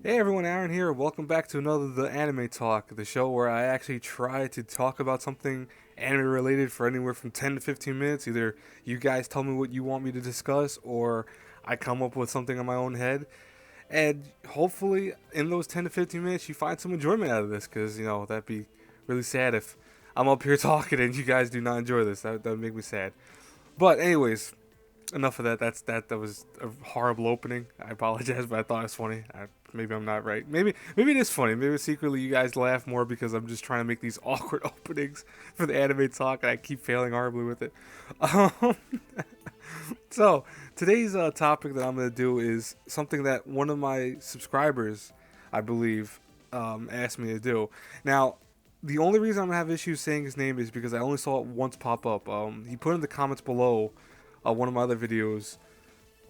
Hey everyone, Aaron here. Welcome back to another The Anime Talk, the show where I actually try to talk about something anime related for anywhere from 10 to 15 minutes. Either you guys tell me what you want me to discuss, or I come up with something in my own head. And hopefully, in those 10 to 15 minutes, you find some enjoyment out of this, because, that'd be really sad if I'm up here talking and you guys do not enjoy this. That would make me sad. But, anyways, enough of that. That was a horrible opening. I apologize, but I thought it was funny. Maybe I'm not right. Maybe it is funny. Maybe secretly you guys laugh more because I'm just trying to make these awkward openings for the anime talk, and I keep failing horribly with it. Um, so today's topic that I'm gonna do is something that one of my subscribers, I believe, asked me to do. Now, the only reason I'm gonna have issues saying his name is because I only saw it once pop up. He put in the comments below one of my other videos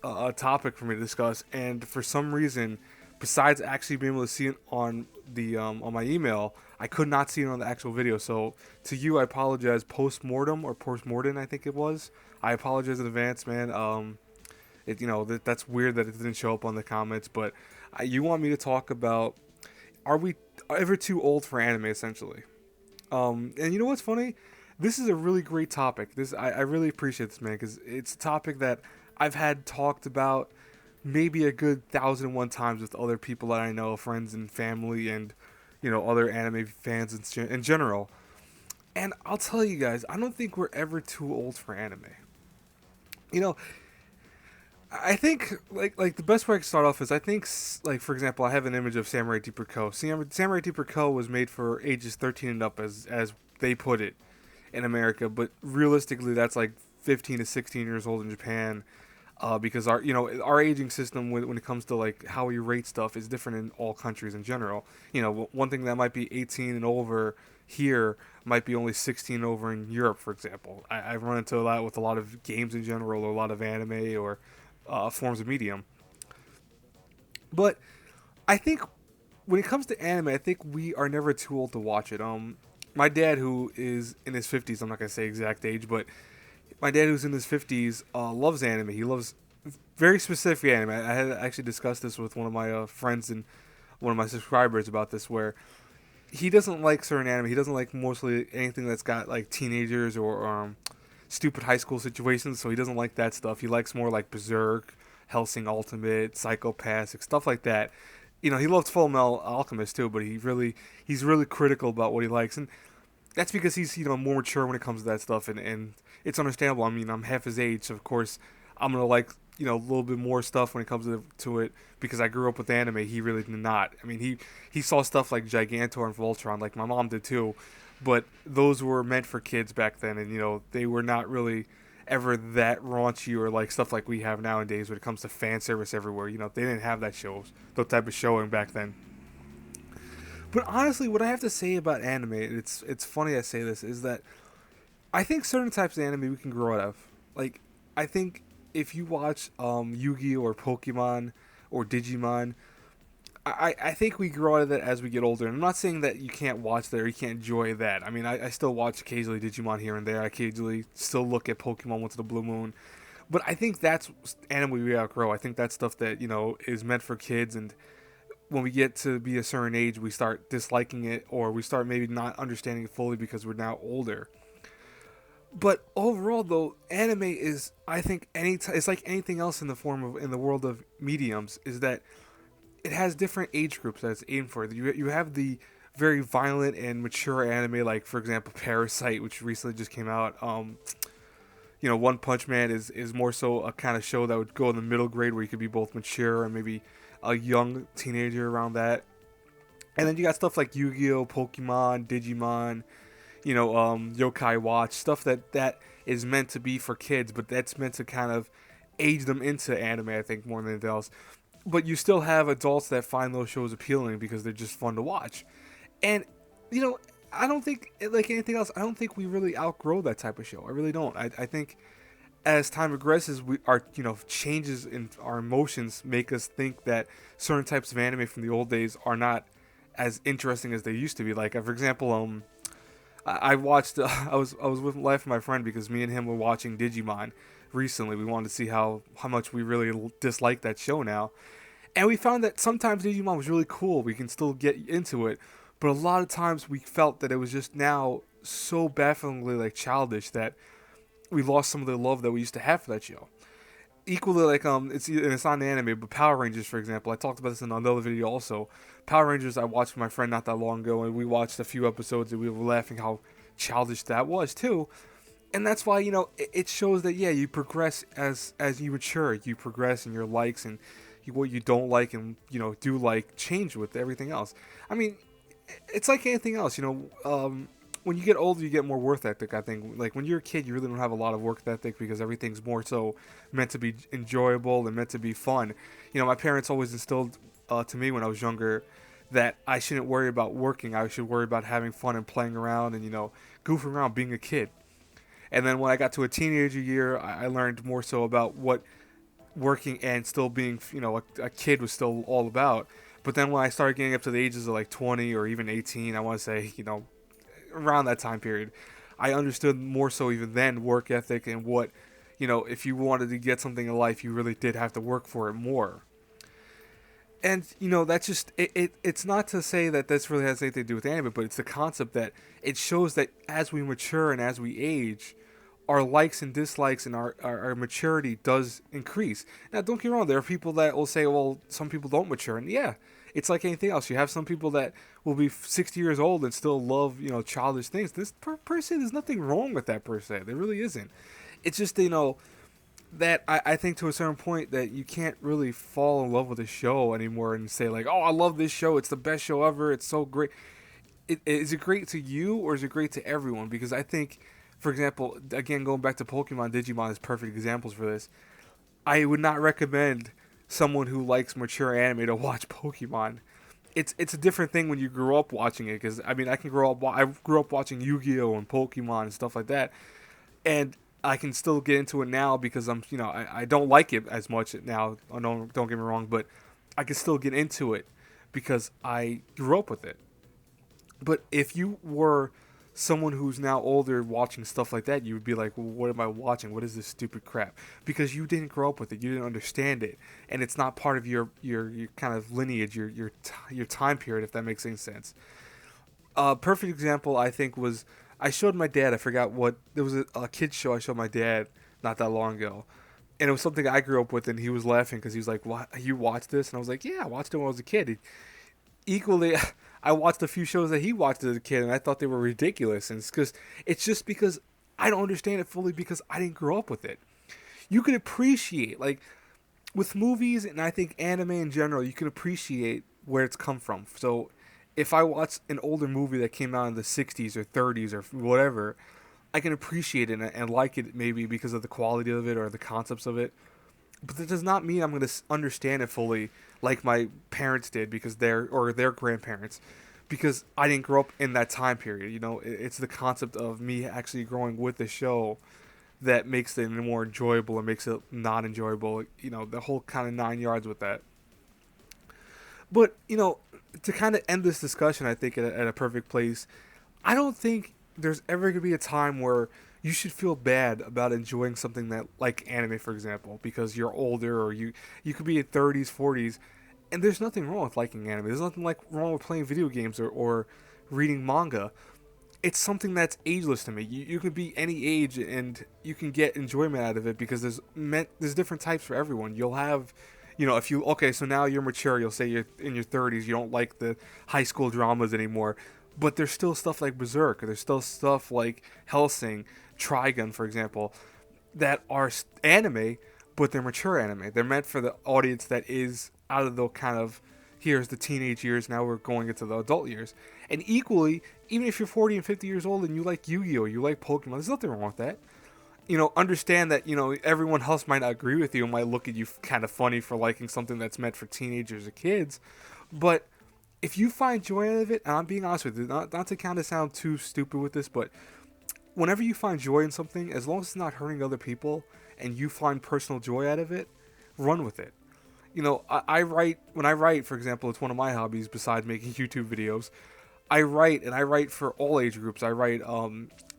a topic for me to discuss, and for some reason, besides actually being able to see it on the on my email, I could not see it on the actual video. So to you, I apologize. Post mortem or post mortem, I think it was. I apologize in advance, man. That's weird that it didn't show up on the comments, but you want me to talk about, are we ever too old for anime, essentially? And you know what's funny? This is a really great topic. I really appreciate this, man, because it's a topic that I've had talked about maybe a good 1,001 times with other people that I know, friends and family, and other anime fans in general. And I'll tell you guys, I don't think we're ever too old for anime. You know, I think like the best way I can start off is I think like for example I have an image of Samurai Deeper Co. Samurai Deeper Co. was made for ages 13 and up as they put it in America, but realistically that's like 15 to 16 years old in Japan, because our aging system when it comes to like how we rate stuff is different in all countries in general. One thing that might be 18 and over here might be only 16 over in Europe, for example. I've run into that with a lot of games in general, or a lot of anime, or forms of medium. But I think when it comes to anime, I think we are never too old to watch it. My dad, who is in his 50s, I'm not gonna say exact age, but my dad, who's in his 50s, loves anime. He loves very specific anime. I had actually discussed this with one of my friends and one of my subscribers about this, where he doesn't like certain anime. He doesn't like mostly anything that's got like teenagers or stupid high school situations. So he doesn't like that stuff. He likes more like Berserk, Hellsing Ultimate, Psychopathic, stuff like that. He loves Full Metal Alchemist too, but he's really critical about what he likes, and that's because he's more mature when it comes to that stuff, and it's understandable. I mean, I'm half his age, so of course I'm gonna like a little bit more stuff when it comes to it because I grew up with anime. He really did not. I mean, he saw stuff like Gigantor and Voltron, like my mom did too, but those were meant for kids back then, and they were not really ever that raunchy or like stuff like we have nowadays when it comes to fan service everywhere. They didn't have that type of showing back then. But honestly, what I have to say about anime, it's funny I say this, is that I think certain types of anime we can grow out of. Like, I think if you watch Yu-Gi-Oh or Pokemon or Digimon, I think we grow out of that as we get older. And I'm not saying that you can't watch that or you can't enjoy that. I mean, I still watch occasionally Digimon here and there. I occasionally still look at Pokemon Once in a Blue Moon. But I think that's anime we outgrow. I think that's stuff that is meant for kids, and when we get to be a certain age, we start disliking it, or we start maybe not understanding it fully because we're now older. But overall, though, anime is, I think, it's like anything else in the world of mediums, is that it has different age groups that it's aimed for. You have the very violent and mature anime, like for example Parasite, which recently just came out. One Punch Man is more so a kind of show that would go in the middle grade, where you could be both mature and maybe a young teenager around that. And then you got stuff like Yu-Gi-Oh, Pokemon, Digimon, Yokai Watch, stuff that is meant to be for kids, but that's meant to kind of age them into anime, I think, more than anything else. But you still have adults that find those shows appealing because they're just fun to watch. And, you know, I don't think, like anything else, I don't think we really outgrow that type of show. I really don't. I think as time progresses, our changes in our emotions make us think that certain types of anime from the old days are not as interesting as they used to be. Like, for example, I watched. I was with laughing my friend because me and him were watching Digimon recently. We wanted to see how much we really dislike that show now, And we found that sometimes Digimon was really cool. We can still get into it, but a lot of times we felt that it was just now so bafflingly like childish that we lost some of the love that we used to have for that show. Equally, like it's not an anime, but Power Rangers, for example. I talked about this in another video also. Power Rangers, I watched with my friend not that long ago, and we watched a few episodes, and we were laughing how childish that was too. And that's why it shows that yeah, you progress as you mature. You progress in your likes and what you don't like and do like change with everything else. I mean, it's like anything else. When you get older, you get more work ethic. I think like when you're a kid, you really don't have a lot of work ethic because everything's more so meant to be enjoyable and meant to be fun. My parents always instilled to me when I was younger that I shouldn't worry about working. I should worry about having fun and playing around and goofing around, being a kid. And then when I got to a teenager year, I learned more so about what working and still being, a kid was still all about. But then when I started getting up to the ages of like 20 or even 18, I want to say, around that time period, I understood more so even then work ethic and what, if you wanted to get something in life, you really did have to work for it more. And that's just it's not to say that this really has anything to do with anime, but it's the concept that it shows that as we mature and as we age, our likes and dislikes and our maturity does increase. Now, don't get me wrong, there are people that will say, well, some people don't mature, and yeah, it's like anything else. You have some people that will be 60 years old and still love childish things. This per se, there's nothing wrong with that per se. There really isn't. It's just that I think to a certain point that you can't really fall in love with a show anymore and say like, oh, I love this show, it's the best show ever, it's so great. Is it great to you or is it great to everyone? Because I think, for example, again going back to Pokemon, Digimon is perfect examples for this. I would not recommend someone who likes mature anime to watch Pokemon. It's a different thing when you grow up watching it, because I mean I grew up watching Yu-Gi-Oh and Pokemon and stuff like that, and I can still get into it now because I don't like it as much now. Don't get me wrong, but I can still get into it because I grew up with it. But if you were someone who's now older watching stuff like that, you would be like, well, what am I watching? What is this stupid crap? Because you didn't grow up with it, you didn't understand it, and it's not part of your kind of lineage, your time period, if that makes any sense. A perfect example I think was I showed my dad. I forgot what there was a kids show I showed my dad not that long ago, and it was something I grew up with, and he was laughing because he was like, "What? You watched this?" And I was like, "Yeah, I watched it when I was a kid." Equally, I watched a few shows that he watched as a kid, and I thought they were ridiculous. And it's just because I don't understand it fully because I didn't grow up with it. You can appreciate like with movies, and I think anime in general, you can appreciate where it's come from. So if I watch an older movie that came out in the 60s or 30s or whatever, I can appreciate it and like it maybe because of the quality of it or the concepts of it. But that does not mean I'm going to understand it fully like my parents did because their grandparents, because I didn't grow up in that time period. It's the concept of me actually growing with the show that makes it more enjoyable and makes it not enjoyable. The whole kind of 9 yards with that. But to kind of end this discussion, I think at a perfect place, I don't think there's ever gonna be a time where you should feel bad about enjoying something that like anime, for example, because you're older or you could be in 30s, 40s, and there's nothing wrong with liking anime. There's nothing wrong with playing video games or reading manga. It's something that's ageless to me. You could be any age and you can get enjoyment out of it because there's different types for everyone. You'll have, if you okay, so now you're mature. You'll say you're in your 30s. You don't like the high school dramas anymore, but there's still stuff like Berserk. There's still stuff like Hellsing, Trigun, for example, that are anime, but they're mature anime. They're meant for the audience that is out of the kind of here's the teenage years, now we're going into the adult years. And equally, even if you're 40 and 50 years old and you like Yu-Gi-Oh, you like Pokemon, there's nothing wrong with that. Understand that, everyone else might not agree with you and might look at you kind of funny for liking something that's meant for teenagers or kids. But if you find joy out of it, and I'm being honest with you, not to kind of sound too stupid with this, but whenever you find joy in something, as long as it's not hurting other people and you find personal joy out of it, run with it. I write, when I write, for example, it's one of my hobbies besides making YouTube videos. I write for all age groups. I write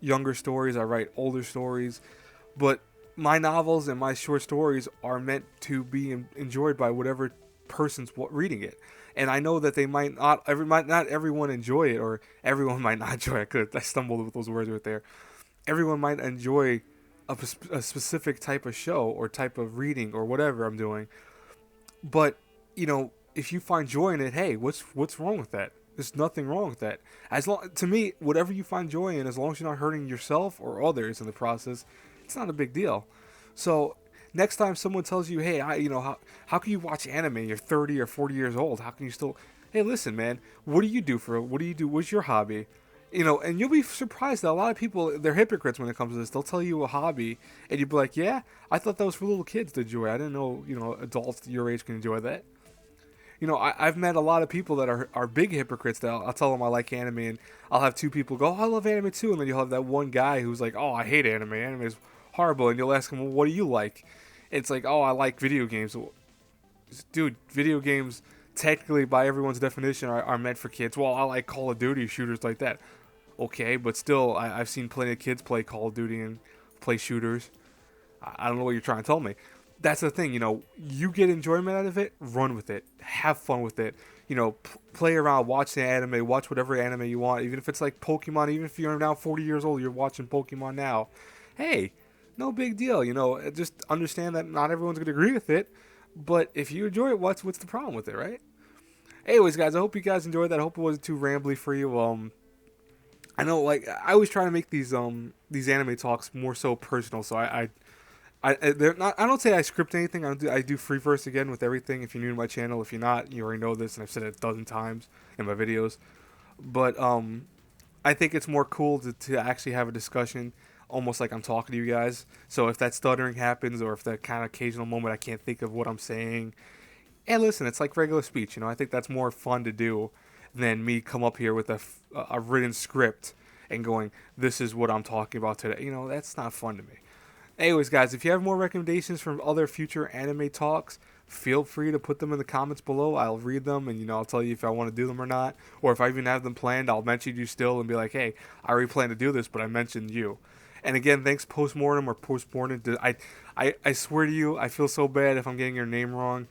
younger stories, I write older stories, but my novels and my short stories are meant to be enjoyed by whatever person's reading it. And I know that they might not everyone enjoy it, or everyone might not enjoy it. I stumbled with those words right there. Everyone might enjoy a specific type of show or type of reading or whatever I'm doing. But if you find joy in it, hey, what's wrong with that? There's nothing wrong with that. To me, whatever you find joy in, as long as you're not hurting yourself or others in the process, it's not a big deal. So next time someone tells you, hey, how can you watch anime? You're 30 or 40 years old. How can you still? Hey, listen, man. What do you do? What's your hobby? And you'll be surprised that a lot of people, they're hypocrites when it comes to this. They'll tell you a hobby, and you'll be like, yeah, I thought that was for little kids to enjoy. I didn't know, adults your age can enjoy that. I've met a lot of people that are big hypocrites that I'll tell them I like anime, and I'll have two people go, oh, I love anime too, and then you'll have that one guy who's like, oh, I hate anime. Anime is horrible. And you'll ask him, well, what do you like? It's like, oh, I like video games. Dude, video games, technically, by everyone's definition, are meant for kids. Well, I like Call of Duty, shooters like that. Okay, but still, I've seen plenty of kids play Call of Duty and play shooters. I don't know what you're trying to tell me. That's the thing, you get enjoyment out of it, run with it, have fun with it. Play around, watch the anime, watch whatever anime you want. Even if it's like Pokemon, even if you're now 40 years old, you're watching Pokemon now. Hey, no big deal. Just understand that not everyone's gonna agree with it, but if you enjoy it, what's the problem with it, right? Anyways, guys, I hope you guys enjoyed that. I hope it wasn't too rambly for you. I know, like, I always try to make these anime talks more so personal. So they're not. I don't say I script anything. I do free verse again with everything. If you're new to my channel, if you're not, you already know this, and I've said it a dozen times in my videos. But I think it's more cool to actually have a discussion, almost like I'm talking to you guys. So if that stuttering happens, or if that kind of occasional moment I can't think of what I'm saying, and listen, it's like regular speech. I think that's more fun to do than me come up here with a written script and going, this is what I'm talking about today. That's not fun to me. Anyways, guys, if you have more recommendations from other future anime talks, feel free to put them in the comments below. I'll read them, and I'll tell you if I want to do them or not. Or if I even have them planned, I'll mention you still and be like, hey, I already plan to do this, but I mentioned you. And again, thanks Postmortem or Postmortem. I swear to you, I feel so bad if I'm getting your name wrong.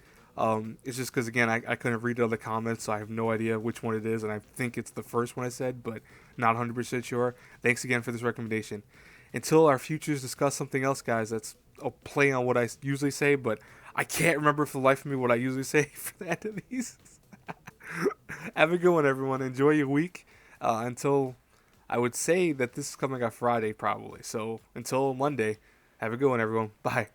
It's just because, again, I couldn't read all the comments, so I have no idea which one it is, and I think it's the first one I said, but not 100% sure. Thanks again for this recommendation. Until our futures discuss something else, guys, that's a play on what I usually say, but I can't remember for the life of me what I usually say for the end of these. Have a good one, everyone. Enjoy your week. Until I would say that this is coming on Friday, probably. So until Monday, have a good one, everyone. Bye.